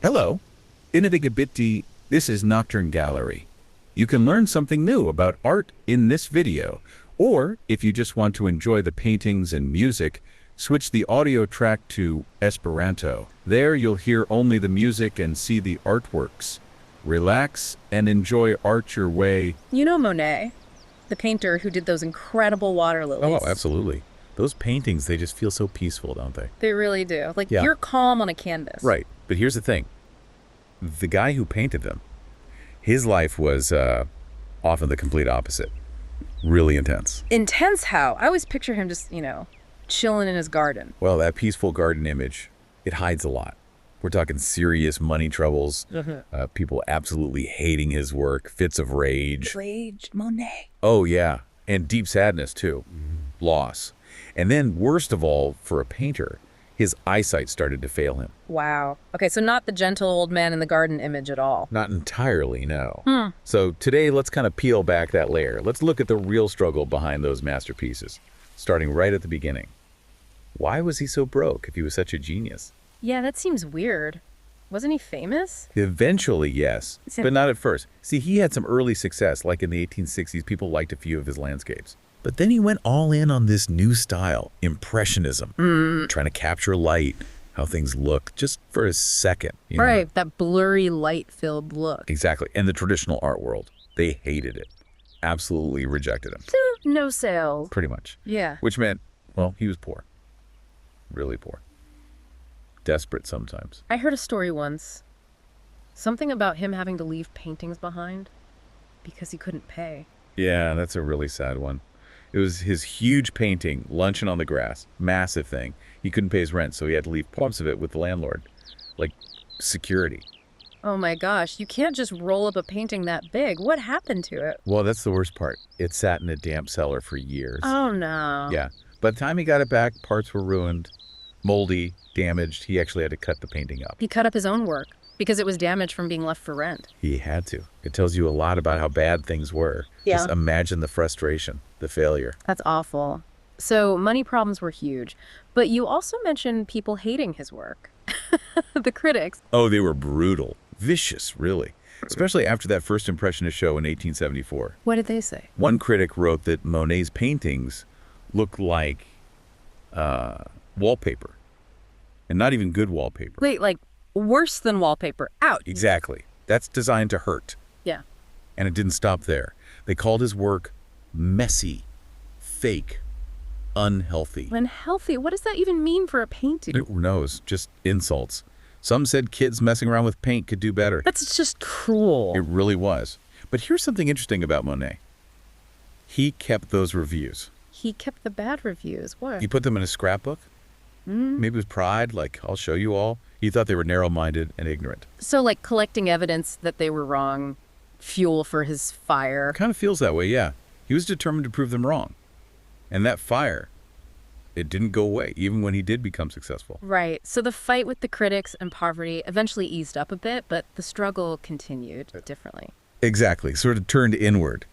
Hello, Inedigabitti, this is Nocturne Gallery. You can learn something new about art in this video, or if you just want to enjoy the paintings and music, switch the audio track to Esperanto. There you'll hear only the music and see the artworks. Relax and enjoy art your way. You know Monet, the painter who did those incredible water lilies. Oh, absolutely. Those paintings, they just feel so peaceful, don't they? They really do. Like, Yeah. you're calm on a canvas. Right. But here's the thing. The guy who painted them, his life was often the complete opposite. Really intense. Intense how? I always picture him just, chilling in his garden. Well, that peaceful garden image, it hides a lot. We're talking serious money troubles, people absolutely hating his work, fits of rage. Rage, Monet. Oh, yeah. And deep sadness, too. Loss. And then, worst of all, for a painter, his eyesight started to fail him. Wow. Okay, so not the gentle old man in the garden image at all. Not entirely, no. So today, let's kind of peel back that layer. Let's look at the real struggle behind those masterpieces, starting right at the beginning. Why was he so broke if he was such a genius? Yeah, that seems weird. Wasn't he famous? Eventually, yes, but not at first. See, he had some early success, like in the 1860s, people liked a few of his landscapes. But then he went all in on this new style, Impressionism, trying to capture light, how things look, just for a second. You know? Right, that blurry, light-filled look. Exactly. And the traditional art world, they hated it. Absolutely rejected him. No sales. Pretty much. Yeah. Which meant, well, he was poor. Really poor. Desperate sometimes. I heard a story once. Something about him having to leave paintings behind because he couldn't pay. Yeah, that's a really sad one. It was his huge painting, Luncheon on the Grass. Massive thing. He couldn't pay his rent, so he had to leave parts of it with the landlord. Like security. Oh my gosh, you can't just roll up a painting that big. What happened to it? Well, that's the worst part. It sat in a damp cellar for years. Oh no. Yeah. By the time he got it back, parts were ruined, moldy, damaged. He actually had to cut the painting up. He cut up his own work because it was damaged from being left for rent. He had to. It tells you a lot about how bad things were. Yeah. Just imagine the frustration, the failure. That's awful. So money problems were huge, but you also mentioned people hating his work. The critics. Oh, they were brutal. Vicious, really. Especially after that first Impressionist show in 1874. What did they say? One critic wrote that Monet's paintings looked like wallpaper. And not even good wallpaper. Wait, like worse than wallpaper. Ouch. Exactly. That's designed to hurt. Yeah. And it didn't stop there. They called his work messy, fake, unhealthy. Unhealthy? What does that even mean for a painting? Who knows? Just insults. Some said kids messing around with paint could do better. That's just cruel. It really was. But here's something interesting about Monet. He kept those reviews. He kept the bad reviews. What? He put them in a scrapbook. Maybe with pride, like, I'll show you all. He thought they were narrow-minded and ignorant. So like collecting evidence that they were wrong, fuel for his fire. Kind of feels that way, yeah. He was determined to prove them wrong. And that fire, it didn't go away, even when he did become successful. Right. So the fight with the critics and poverty eventually eased up a bit, but the struggle continued differently. Exactly, sort of turned inward.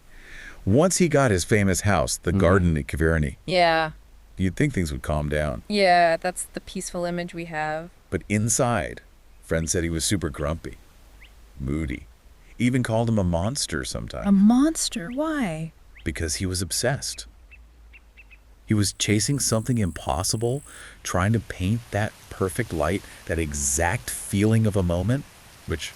Once he got his famous house, the garden at Giverny, Yeah. you'd think things would calm down. Yeah, that's the peaceful image we have. But inside, friends said he was super grumpy, moody, even called him a monster sometimes. A monster? Why? Because he was obsessed. He was chasing something impossible, trying to paint that perfect light, that exact feeling of a moment, which,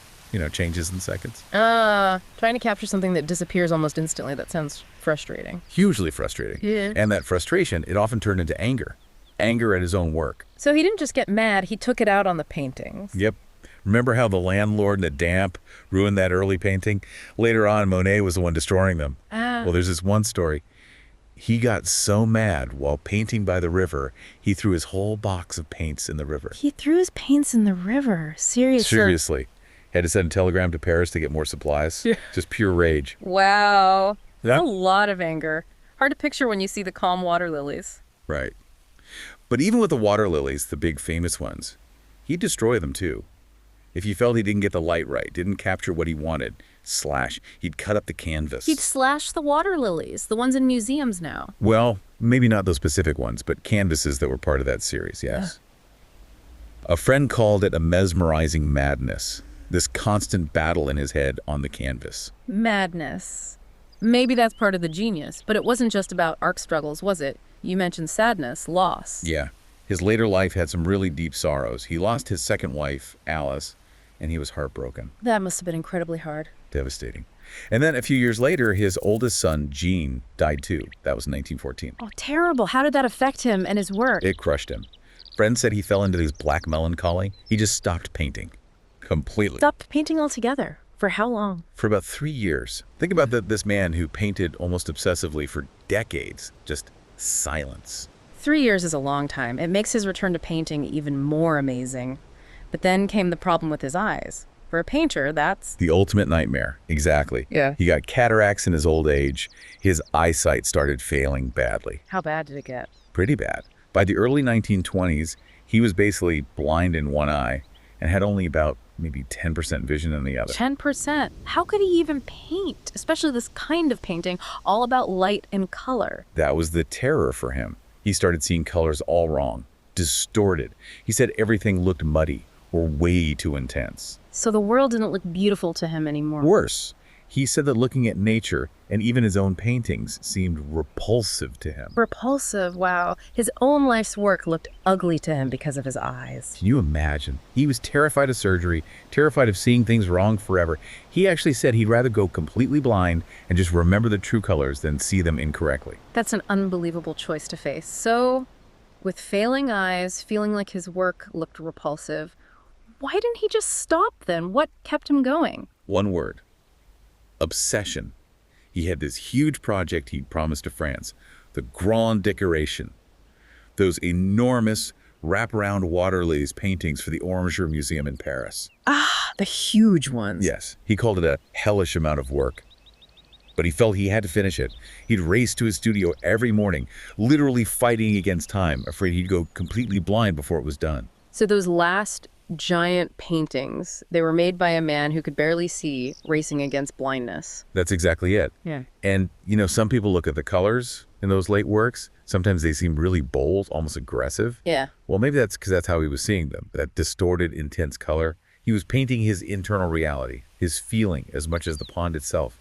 changes in seconds. Trying to capture something that disappears almost instantly. That sounds frustrating. Hugely frustrating. Yeah. And that frustration, it often turned into anger. Anger at his own work. So he didn't just get mad, he took it out on the paintings. Yep. Remember how the landlord and the damp ruined that early painting? Later on, Monet was the one destroying them. Well, there's this one story. He got so mad while painting by the river, he threw his whole box of paints in the river. He threw his paints in the river. Seriously. Seriously. Had to send a telegram to Paris to get more supplies. Yeah. Just pure rage. Wow. Yeah. That's a lot of anger. Hard to picture when you see the calm water lilies. Right. But even with the water lilies, the big famous ones, he'd destroy them too. If he felt he didn't get the light right, didn't capture what he wanted, slash, he'd cut up the canvas. He'd slash the water lilies, the ones in museums now. Well, maybe not those specific ones, but canvases that were part of that series, yes. A friend called it a mesmerizing madness, this constant battle in his head on the canvas. Madness. Maybe that's part of the genius, but it wasn't just about arc struggles, was it? You mentioned sadness, loss. Yeah. His later life had some really deep sorrows. He lost his second wife, Alice, and he was heartbroken. That must have been incredibly hard. Devastating. And then a few years later, his oldest son, Jean, died too. That was in 1914. Oh, terrible. How did that affect him and his work? It crushed him. Friends said he fell into this black melancholy. He just stopped painting. Completely. Stopped painting altogether. For how long? For about 3 years. Think about this man who painted almost obsessively for decades. Just silence. 3 years is a long time. It makes his return to painting even more amazing. But then came the problem with his eyes. For a painter, that's... The ultimate nightmare. Exactly. Yeah. He got cataracts in his old age. His eyesight started failing badly. How bad did it get? Pretty bad. By the early 1920s, he was basically blind in one eye and had only about maybe 10% vision in the other. 10%? How could he even paint? Especially this kind of painting, all about light and color. That was the terror for him. He started seeing colors all wrong, distorted. He said everything looked muddy or way too intense. So the world didn't look beautiful to him anymore. Worse, he said that looking at nature and even his own paintings seemed repulsive to him. Repulsive, wow. His own life's work looked ugly to him because of his eyes. Can you imagine? He was terrified of surgery, terrified of seeing things wrong forever. He actually said he'd rather go completely blind and just remember the true colors than see them incorrectly. That's an unbelievable choice to face. So, with failing eyes, feeling like his work looked repulsive, why didn't he just stop then? What kept him going? One word. Obsession. He had this huge project he'd promised to France, the Grandes Décorations. Those enormous wraparound Water Lilies paintings for the Orangerie Museum in Paris. Ah, the huge ones. Yes, he called it a hellish amount of work. But he felt he had to finish it. He'd race to his studio every morning, literally fighting against time, afraid he'd go completely blind before it was done. So those last giant paintings, they were made by a man who could barely see, racing against blindness. That's exactly it. Yeah. And, some people look at the colors in those late works. Sometimes they seem really bold, almost aggressive. Yeah. Well, maybe that's because that's how he was seeing them, that distorted, intense color. He was painting his internal reality, his feeling, as much as the pond itself.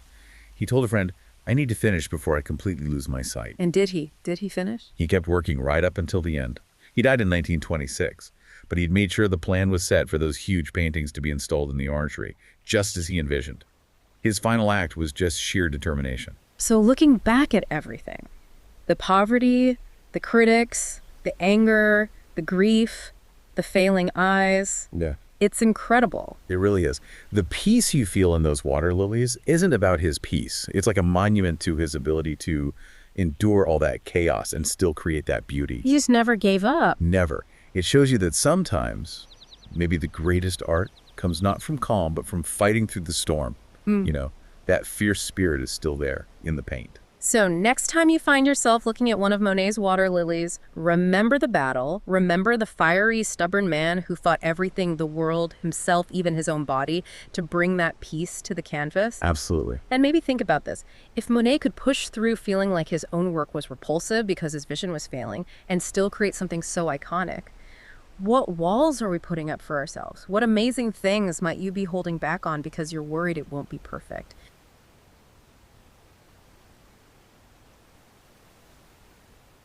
He told a friend, I need to finish before I completely lose my sight. And did he? Did he finish? He kept working right up until the end. He died in 1926, but he'd made sure the plan was set for those huge paintings to be installed in the Orangerie, just as he envisioned. His final act was just sheer determination. So looking back at everything, the poverty, the critics, the anger, the grief, the failing eyes, Yeah. it's incredible. It really is. The peace you feel in those water lilies isn't about his peace. It's like a monument to his ability to endure all that chaos and still create that beauty. He just never gave up. Never. It shows you that sometimes maybe the greatest art comes not from calm, but from fighting through the storm. That fierce spirit is still there in the paint. So next time you find yourself looking at one of Monet's water lilies, remember the battle, remember the fiery, stubborn man who fought everything, the world, himself, even his own body, to bring that peace to the canvas. Absolutely. And maybe think about this. If Monet could push through feeling like his own work was repulsive because his vision was failing and still create something so iconic, what walls are we putting up for ourselves? What amazing things might you be holding back on because you're worried it won't be perfect?